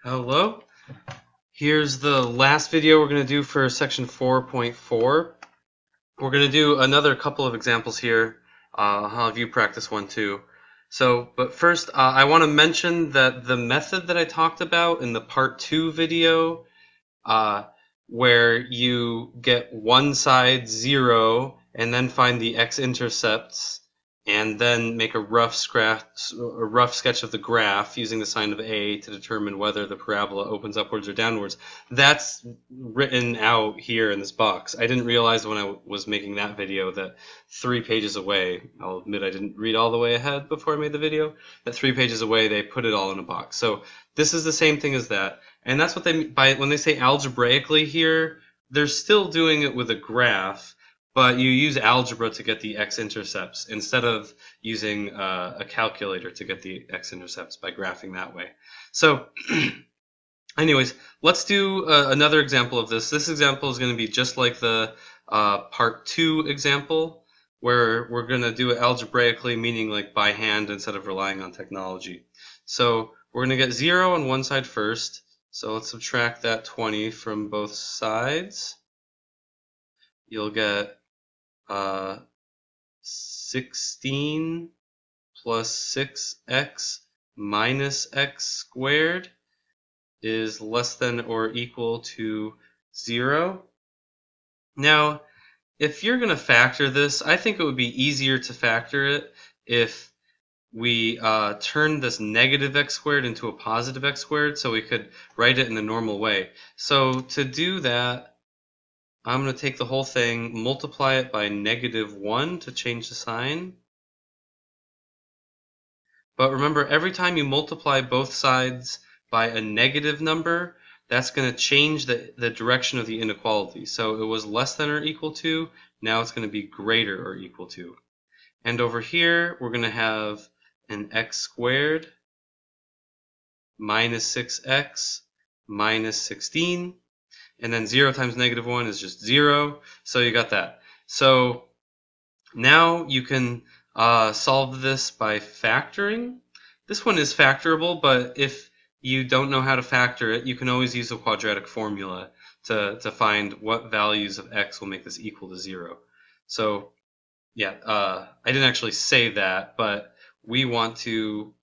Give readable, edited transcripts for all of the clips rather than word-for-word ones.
Hello. Here's the last video we're going to do for section 4.4. We're going to do another couple of examples here. I'll have you practice one too. But first, I want to mention that the method that I talked about in the part 2 video, where you get one side 0 and then find the x-intercepts and then make a rough sketch of the graph using the sign of A to determine whether the parabola opens upwards or downwards. That's written out here in this box. I didn't realize when I was making that video that 3 pages away, I'll admit I didn't read all the way ahead before I made the video, that 3 pages away they put it all in a box. So this is the same thing as that. And that's what they by when they say algebraically here, they're still doing it with a graph, but you use algebra to get the x-intercepts instead of using a calculator to get the x-intercepts by graphing that way. So anyways, let's do another example of this. This example is going to be just like the part 2 example, where we're going to do it algebraically, meaning like by hand instead of relying on technology. So we're going to get 0 on one side first. So let's subtract that 20 from both sides. You'll get 16 plus 6x minus x squared is less than or equal to 0. Now, if you're going to factor this, I think it would be easier to factor it if we turn this negative x squared into a positive x squared, so we could write it in a normal way. So to do that, I'm going to take the whole thing, multiply it by -1 to change the sign. But remember, every time you multiply both sides by a negative number, that's going to change the direction of the inequality. So it was less than or equal to, now it's going to be greater or equal to. And over here, we're going to have an x squared minus 6x minus 16. And then 0 times -1 is just 0. So you got that. So now you can solve this by factoring. This one is factorable, but if you don't know how to factor it, you can always use a quadratic formula to find what values of x will make this equal to 0. So yeah, I didn't actually say that, but we want to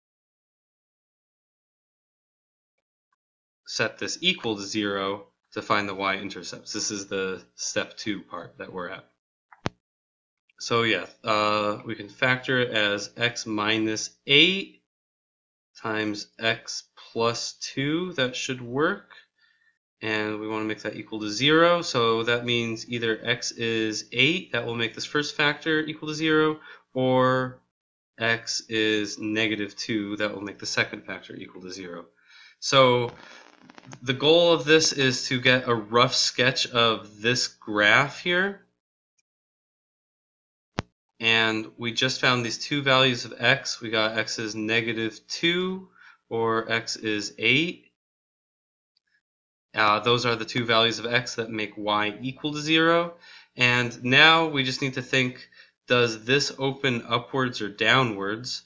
set this equal to 0 to find the y-intercepts. This is the step 2 part that we're at. So yeah, we can factor it as x minus 8 times x plus 2. That should work. And we want to make that equal to 0. So that means either x is 8, that will make this first factor equal to 0, or x is -2, that will make the second factor equal to 0. So the goal of this is to get a rough sketch of this graph here. And we just found these two values of x. We got x is -2 or x is 8. Those are the two values of x that make y equal to 0. And now we just need to think, does this open upwards or downwards?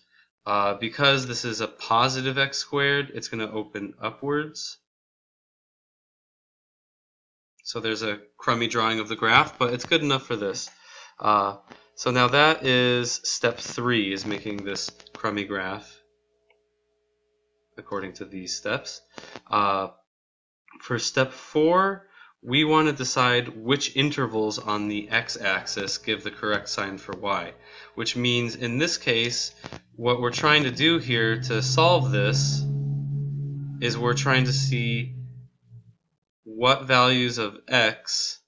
Because this is a positive x squared, it's going to open upwards. So there's a crummy drawing of the graph, but it's good enough for this. So now that is step 3, is making this crummy graph according to these steps. For step 4, we want to decide which intervals on the x-axis give the correct sign for y, which means in this case, what we're trying to do here to solve this is we're trying to see what values of x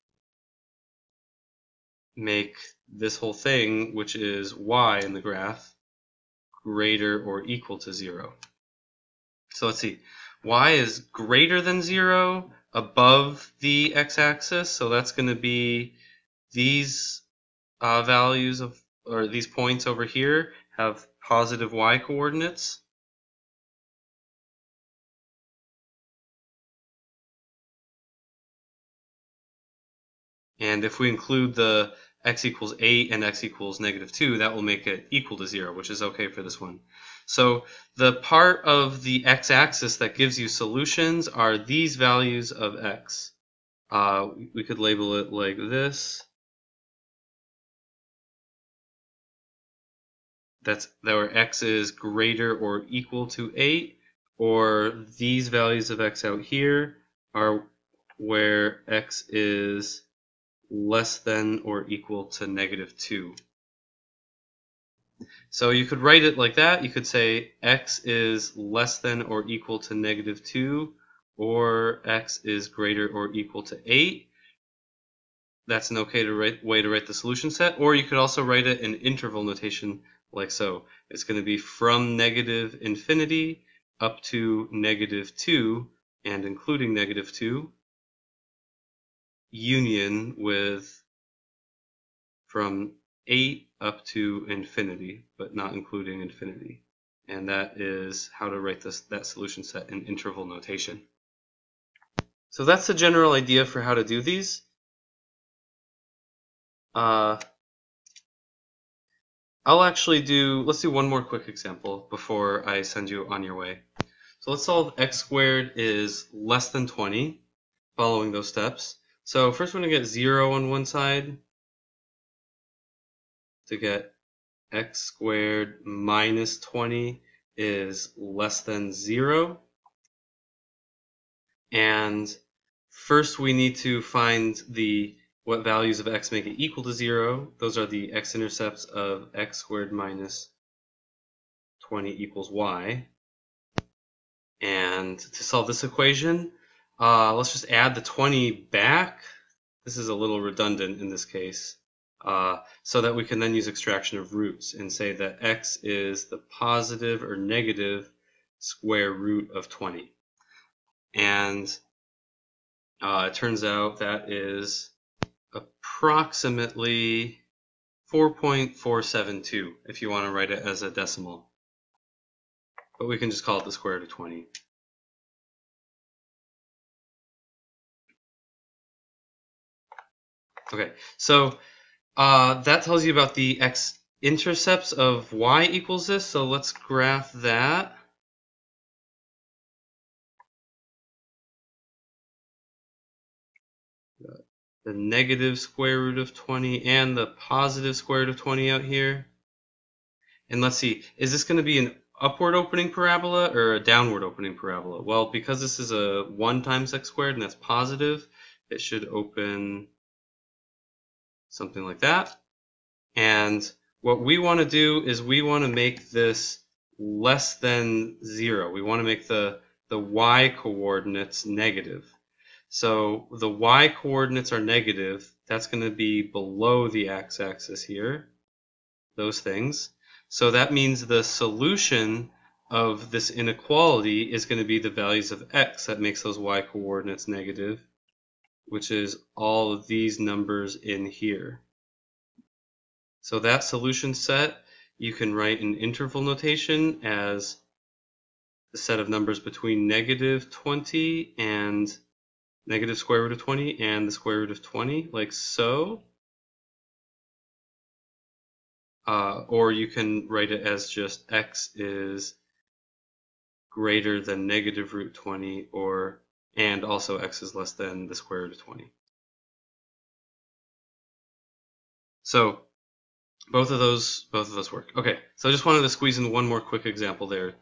make this whole thing, which is y in the graph, greater or equal to 0. So let's see. Y is greater than 0 above the x-axis, so that's going to be these values of, or these points over here have positive y coordinates. And if we include the x equals 8 and x equals -2, that will make it equal to 0, which is okay for this one. So the part of the x-axis that gives you solutions are these values of x. We could label it like this. That's where x is greater or equal to 8, or these values of x out here are where x is less than or equal to -2. So you could write it like that. You could say x is less than or equal to -2, or x is greater or equal to 8. That's an okay way to write the solution set. Or you could also write it in interval notation like so. It's going to be from -infinity up to -2 and including -2, union with from 8 up to infinity, but not including infinity. And that is how to write that solution set in interval notation. So that's the general idea for how to do these. Let's do one more quick example before I send you on your way. So let's solve x squared is less than 20, following those steps. So first we're going to get 0 on one side to get x squared minus 20 is less than 0. And first we need to find what values of x make it equal to 0. Those are the x-intercepts of x squared minus 20 equals y. And to solve this equation, let's just add the 20 back. This is a little redundant in this case, so that we can then use extraction of roots and say that x is the positive or negative square root of 20. And it turns out that is approximately 4.472 if you want to write it as a decimal. But we can just call it the square root of 20. Okay, so that tells you about the x-intercepts of y equals this. So let's graph that. The negative square root of 20 and the positive square root of 20 out here. And let's see, is this going to be an upward opening parabola or a downward opening parabola? Well, because this is a 1 times x squared and that's positive, it should open something like that. And what we want to do is we want to make this less than 0. We want to make the y coordinates negative. So the y coordinates are negative. That's going to be below the x-axis here, those things. So that means the solution of this inequality is going to be the values of x that makes those y coordinates negative, which is all of these numbers in here. So that solution set you can write in interval notation as the set of numbers between -20 and negative square root of 20 and the square root of 20, like so. Or you can write it as just x is greater than negative root 20, and also x is less than the square root of 20. So both of those work. Okay, so I just wanted to squeeze in one more quick example there.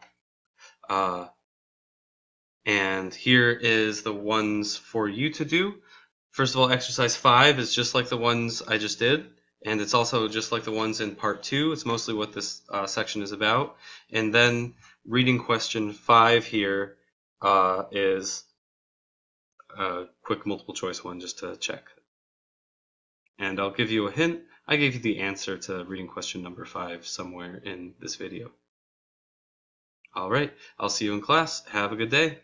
And here is the ones for you to do. First of all, exercise 5 is just like the ones I just did, and it's also just like the ones in part 2. It's mostly what this section is about. And then reading question 5 here is a quick multiple choice one just to check. And I'll give you a hint. I gave you the answer to reading question number 5 somewhere in this video. All right, I'll see you in class. Have a good day.